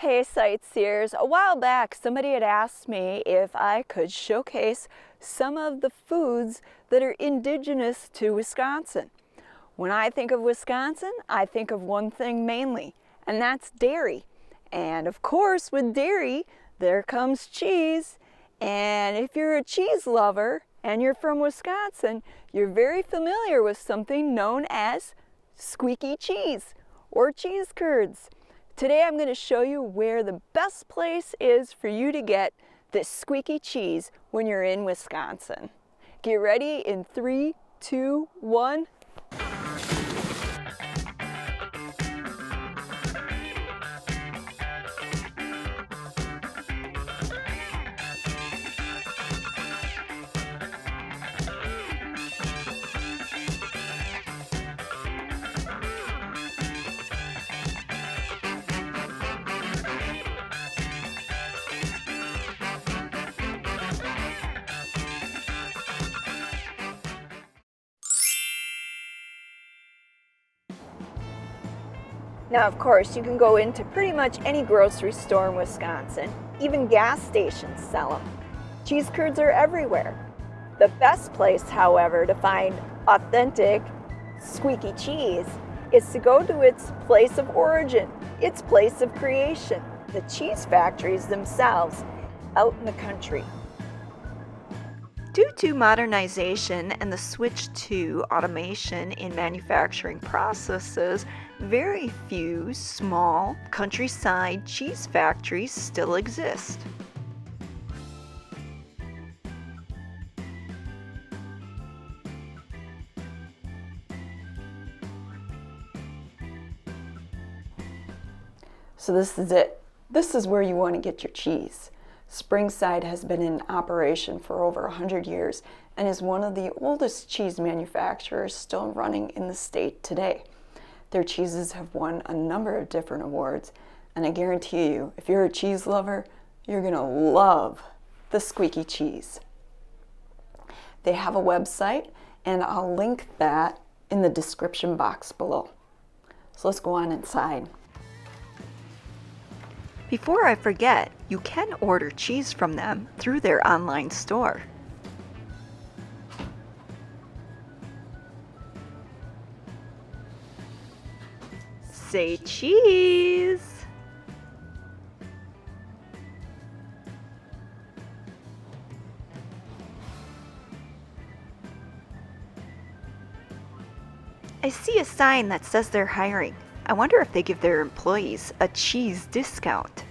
Hey sightseers, a while back somebody had asked me if I could showcase some of the foods that are indigenous to Wisconsin. When I think of Wisconsin, I think of one thing mainly, and that's dairy. And of course with dairy, there comes cheese. And if you're a cheese lover and you're from Wisconsin, you're very familiar with something known as squeaky cheese or cheese curds. Today I'm going to show you where the best place is for you to get this squeaky cheese when you're in Wisconsin. Get ready in 3, 2, 1. Now, of course, you can go into pretty much any grocery store in Wisconsin. Even gas stations sell them. Cheese curds are everywhere. The best place, however, to find authentic squeaky cheese is to go to its place of origin, its place of creation, the cheese factories themselves out in the country. Due to modernization and the switch to automation in manufacturing processes, very few small countryside cheese factories still exist. So this is it. This is where you want to get your cheese. Springside has been in operation for over 100 years and is one of the oldest cheese manufacturers still running in the state today. Their cheeses have won a number of different awards, and I guarantee you, if you're a cheese lover, you're going to love the squeaky cheese. They have a website, and I'll link that in the description box below. So let's go on inside. Before I forget, you can order cheese from them through their online store. Say cheese! I see a sign that says they're hiring. I wonder if they give their employees a cheese discount.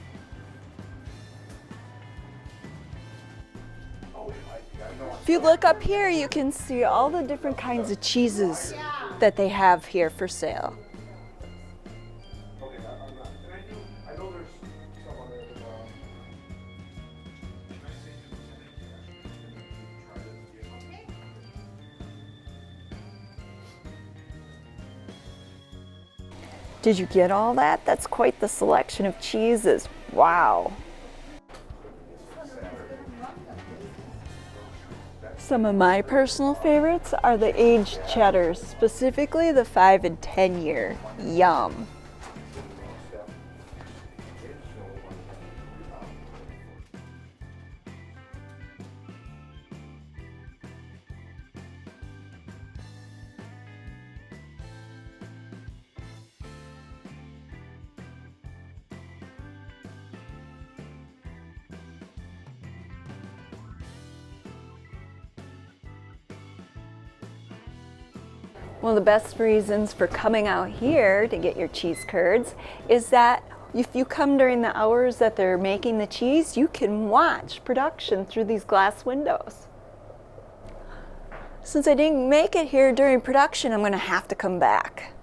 If you look up here, you can see all the different kinds of cheeses that they have here for sale. Did you get all that? That's quite the selection of cheeses. Wow. Some of my personal favorites are the aged cheddars, specifically the 5 and 10 year. Yum. One of the best reasons for coming out here to get your cheese curds is that if you come during the hours that they're making the cheese, you can watch production through these glass windows. Since I didn't make it here during production, I'm going to have to come back.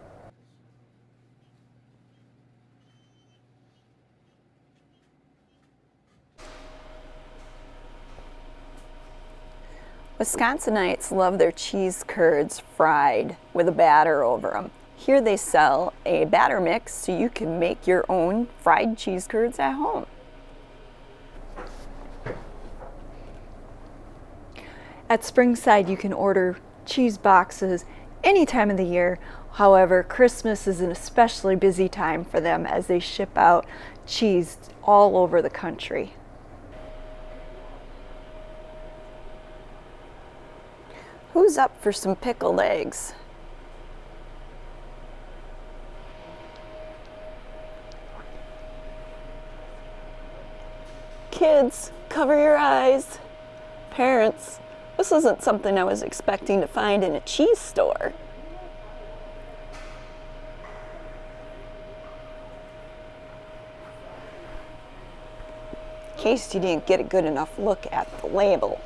Wisconsinites love their cheese curds fried with a batter over them. Here they sell a batter mix so you can make your own fried cheese curds at home. At Springside, you can order cheese boxes any time of the year. However, Christmas is an especially busy time for them as they ship out cheese all over the country. Who's up for some pickled eggs? Kids, cover your eyes. Parents, this isn't something I was expecting to find in a cheese store. In case you didn't get a good enough look at the label.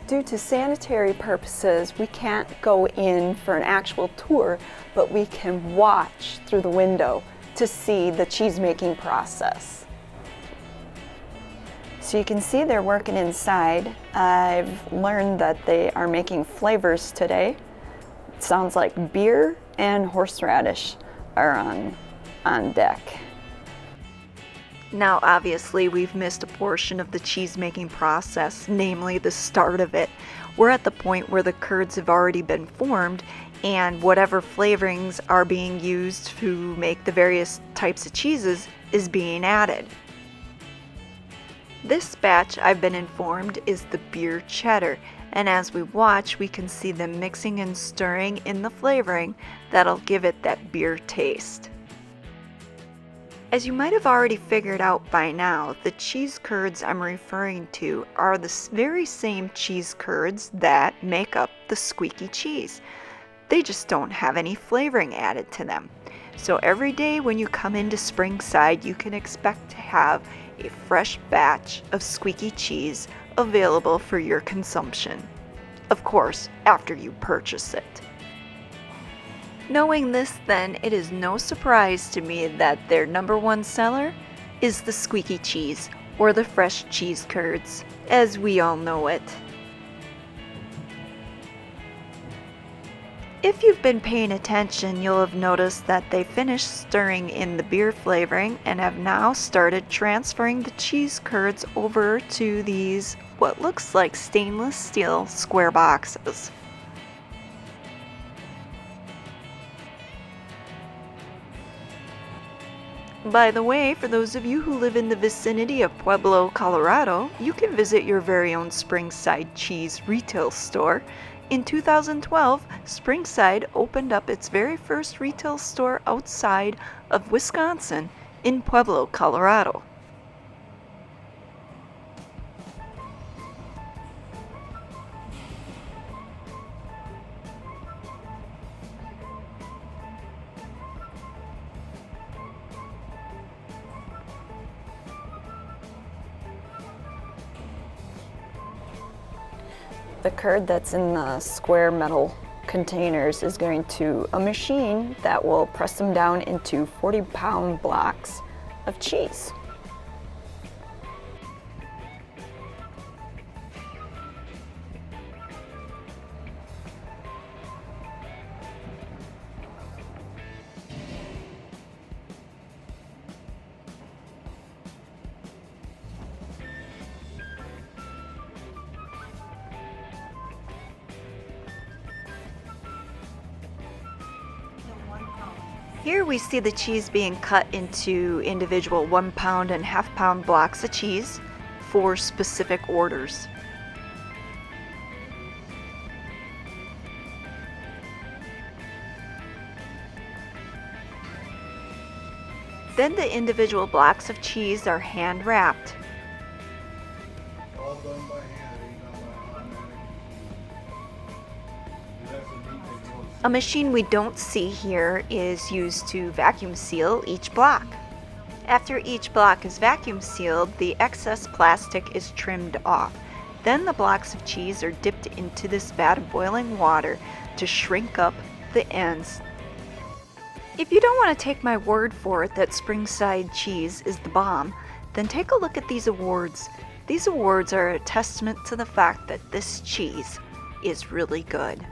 Due to sanitary purposes, we can't go in for an actual tour, but we can watch through the window to see the cheese making process. So you can see they're working inside. I've learned that they are making flavors today. It sounds like beer and horseradish are on deck. Now obviously we've missed a portion of the cheese making process, namely the start of it. We're at the point where the curds have already been formed and whatever flavorings are being used to make the various types of cheeses is being added. This batch, I've been informed, is the beer cheddar, and as we watch we can see them mixing and stirring in the flavoring that'll give it that beer taste. As you might have already figured out by now, the cheese curds I'm referring to are the very same cheese curds that make up the squeaky cheese. They just don't have any flavoring added to them. So every day when you come into Springside, you can expect to have a fresh batch of squeaky cheese available for your consumption. Of course, after you purchase it. Knowing this then, it is no surprise to me that their #1 seller is the squeaky cheese, or the fresh cheese curds, as we all know it. If you've been paying attention, you'll have noticed that they finished stirring in the beer flavoring and have now started transferring the cheese curds over to these, what looks like stainless steel square boxes. By the way, for those of you who live in the vicinity of Pueblo, Colorado, you can visit your very own Springside cheese retail store. In 2012, Springside opened up its very first retail store outside of Wisconsin in Pueblo, Colorado. The curd that's in the square metal containers is going to a machine that will press them down into 40-pound blocks of cheese. Here we see the cheese being cut into individual 1-pound and half-pound blocks of cheese for specific orders. Then the individual blocks of cheese are hand wrapped. All done by hand, ain't done by automatic. That's a neat thing. A machine we don't see here is used to vacuum seal each block. After each block is vacuum sealed, the excess plastic is trimmed off. Then the blocks of cheese are dipped into this vat of boiling water to shrink up the ends. If you don't want to take my word for it that Springside cheese is the bomb, then take a look at these awards. These awards are a testament to the fact that this cheese is really good.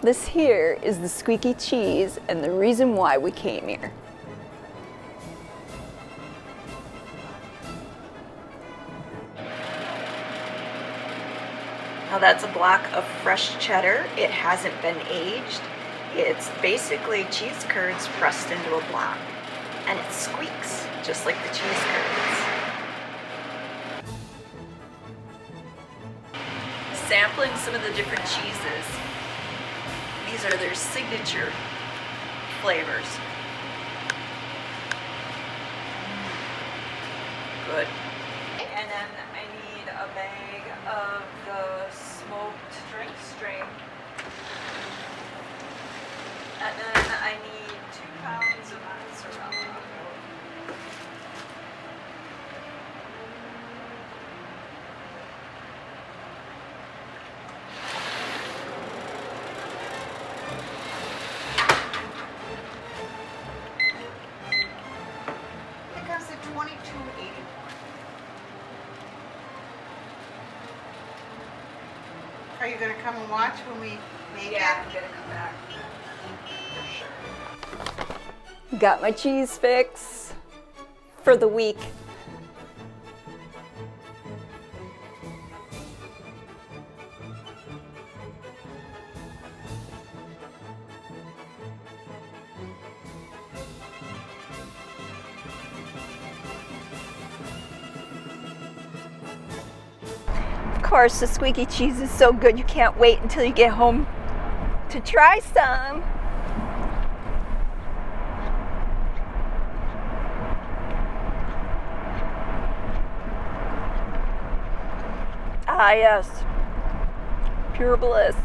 This here is the Squeaky Cheese and the reason why we came here. Now that's a block of fresh cheddar. It hasn't been aged. It's basically cheese curds pressed into a block. And it squeaks, just like the cheese curds. Sampling some of the different cheeses. These are their signature flavors. Good. And then I need a bag of the smoked drink string. And then I need 2 pounds of mozzarella. It comes to $22.81. Are you gonna come and watch when we make Yeah, it? I'm gonna come back. For sure. Got my cheese fix for the week. Of course, the Squeaky Cheese is so good you can't wait until you get home to try some. Ah yes, pure bliss.